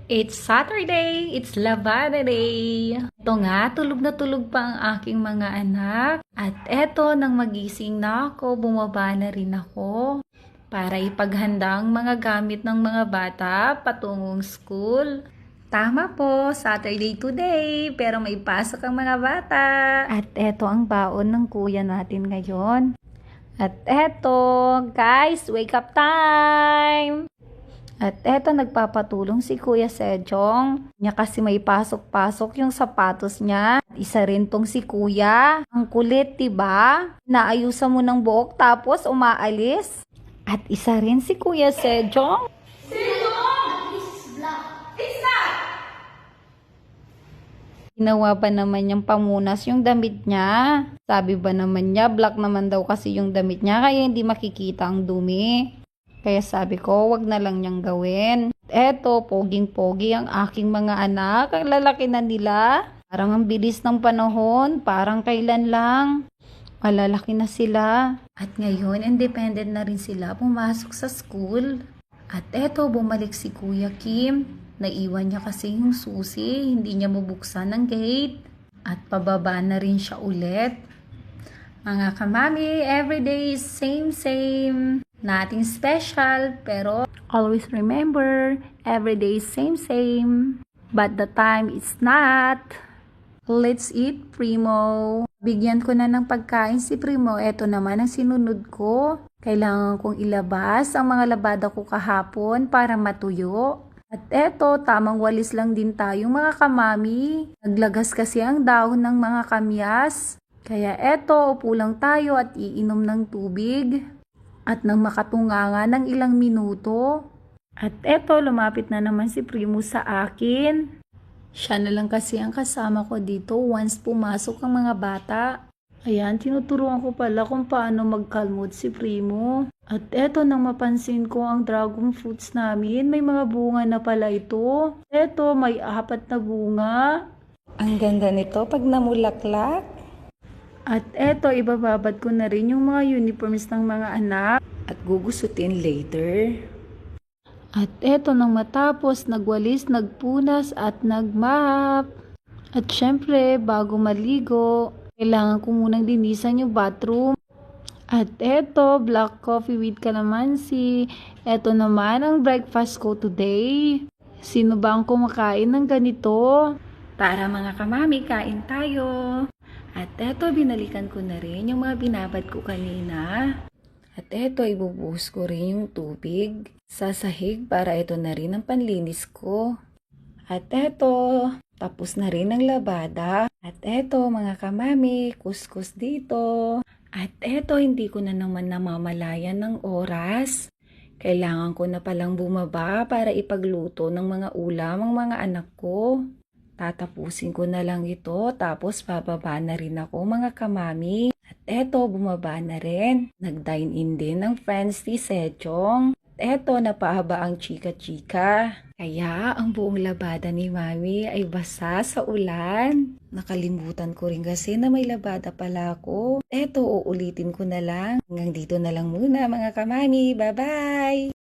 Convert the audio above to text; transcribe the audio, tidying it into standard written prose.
It's Saturday! It's Labada Day! Ito nga, tulog na tulog pa ang aking mga anak. At eto, nang magising na ako, bumaba na rin ako para ipaghanda ang mga gamit ng mga bata patungong school. Tama po, Saturday today, pero may pasok ang mga bata. At eto ang baon ng kuya natin ngayon. At eto, guys, wake up time! At eto, nagpapatulong si Kuya Sejong. Niya kasi may pasok-pasok yung sapatos niya. Isa rin tong si Kuya. Ang kulit, diba? Naayusan mo ng buhok tapos umaalis. At isa rin si Kuya Sejong. Ginawa pa naman niyang pamunas yung damit niya. Sabi ba naman niya, black naman daw kasi yung damit niya kaya hindi makikita ang dumi. Kaya sabi ko, wag na lang niyang gawin. Eto, poging-pogi ang aking mga anak. Ang lalaki na nila. Parang ang bilis ng panahon. Parang kailan lang. Malalaki na sila. At ngayon, independent na rin sila pumasok sa school. At eto, bumalik si Kuya Kim. Naiwan niya kasi yung susi. Hindi niya mabuksan ang gate. At pababa na rin siya ulit. Mga kamami, everyday is same. Nothing special, pero always remember, everyday is same. But the time is not. Let's eat, Primo. Bigyan ko na ng pagkain si Primo. Ito naman ang sinunod ko. Kailangan kong ilabas ang mga labada ko kahapon para matuyo. At eto, tamang walis lang din tayong mga kamami. Naglagas kasi ang dahon ng mga kamyas. Kaya eto, upo lang tayo at iinom ng tubig. At nang makatunganga ng ilang minuto. At eto, lumapit na naman si Primo sa akin. Siya na lang kasi ang kasama ko dito once pumasok ang mga bata. Ayan, tinuturuan ko pala kung paano magkalmot si Primo. At eto, nang mapansin ko ang dragon fruits namin, may mga bunga na pala ito. Eto, may 4 na bunga. Ang ganda nito pag namulaklak. At eto, ibababad ko na rin yung mga uniforms ng mga anak at gugusutin later. At eto, nang matapos, nagwalis, nagpunas at nagmap. At syempre, bago maligo, kailangan ko munang linisan yung bathroom. At eto, black coffee with calamansi. Eto naman ang breakfast ko today. Sino ba ang kumakain ng ganito? Tara mga kamami, kain tayo. At eto, binalikan ko na rin yung mga binabad ko kanina. At eto, ibubuhos ko rin yung tubig sa sahig para ito na rin ang panlinis ko. At eto, tapos na rin ang labada. At eto, mga kamami, kuskus dito. At eto, hindi ko na naman namamalayan ng oras. Kailangan ko na palang bumaba para ipagluto ng mga ulam ang mga anak ko. Tatapusin ko na lang ito, tapos bababa na rin ako mga kamami. At eto, bumaba na rin. Nag-dine-in din ng friends ni Sejong. At eto, napahaba ang chika-chika. Kaya, ang buong labada ni Mami ay basa sa ulan. Nakalimutan ko rin kasi na may labada pala ako. Eto, uulitin ko na lang. Hanggang dito na lang muna mga kamami. Bye-bye!